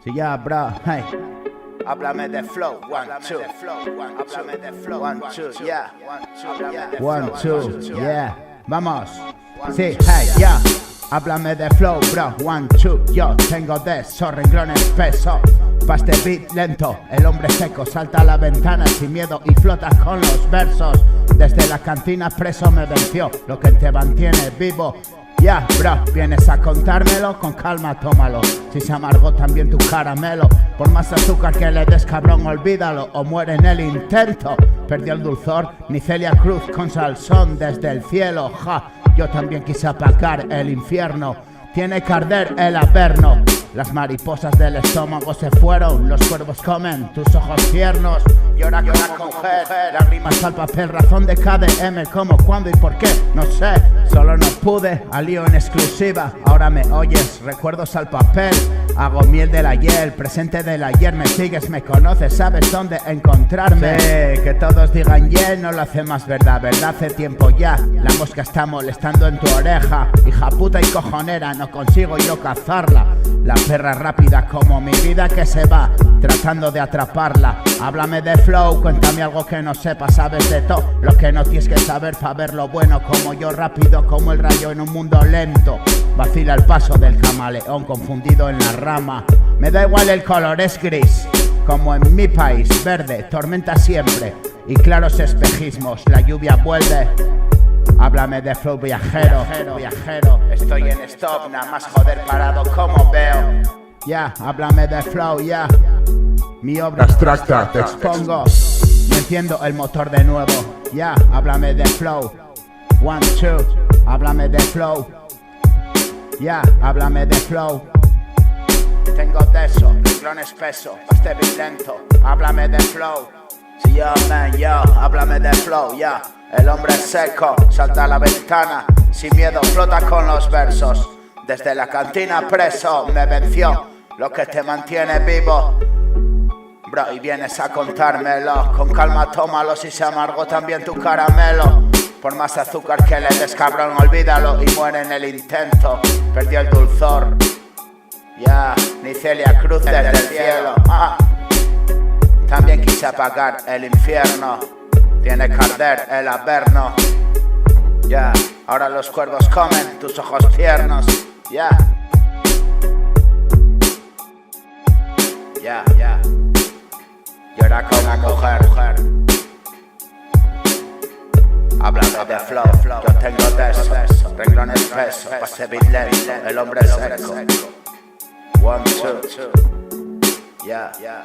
Sí, ya, bro, hey. Háblame de flow, one, two. Háblame de flow, one, two, yeah. One, two, yeah. Vamos. Sí, hey, yeah. Háblame de flow, bro, one, two. Yo tengo de esos renglones pesos. Pa' este beat lento, el hombre seco salta a la ventana sin miedo y flota con los versos. Desde la cantina preso me venció lo que te mantiene vivo. Ya, bro, vienes a contármelo, con calma tómalo. Si se amargó también tu caramelo, por más azúcar que le des, cabrón, olvídalo o muere en el intento. Perdió el dulzor, ni Celia Cruz con salsón desde el cielo. Ja, yo también quise apagar el infierno. Tiene que arder el averno. Las mariposas del estómago se fueron, los cuervos comen tus ojos tiernos. Llora con mujer, lágrimas al papel, razón de KDM, cómo, cuándo y por qué, no sé. Solo no pude, al lío en exclusiva, ahora me oyes, recuerdos al papel. Hago miel del ayer, presente del ayer, me sigues, me conoces, sabes dónde encontrarme. Sí, que todos digan yeah, no lo hace más verdad, hace tiempo ya. La mosca está molestando en tu oreja, hija puta y cojonera, no consigo yo cazarla. La perra rápida como mi vida que se va, tratando de atraparla. Háblame de flow, cuéntame algo que no sepas, sabes de todo lo que no tienes que saber para ver lo bueno. Como yo, rápido como el rayo en un mundo lento. Vacila el paso del camaleón confundido en la rama. Me da igual el color, es gris, como en mi país, verde, tormenta siempre y claros espejismos, la lluvia vuelve. Háblame de flow viajero, viajero. Estoy en stop, nada más joder parado como veo. Ya, háblame de flow, ya. Mi obra abstracta, te expongo. Me enciendo el motor de nuevo. Ya, háblame de flow. One, two. Háblame de flow. Ya, háblame de flow. Tengo de eso, renglón espeso, este beat lento. Háblame de flow. Si yo, man, yo, háblame de flow, ya. El hombre seco salta a la ventana, sin miedo flota con los versos. Desde la cantina preso me venció lo que te mantiene vivo. Bro, y vienes a contármelo, con calma tómalo, si se amargó también tu caramelo. Por más azúcar que le des, cabrón, olvídalo y muere en el intento. Perdió el dulzor, ya, ni Celia Cruz desde el cielo. También quise apagar el infierno. Tiene que arder el averno. Ya, ahora los cuervos comen tus ojos tiernos. Ya. Ya, ya. Llora con una mujer. Hablando de flow, yo tengo de eso. Renglón espeso, pase beat lento, el hombre seco. One, two. Ya, ya.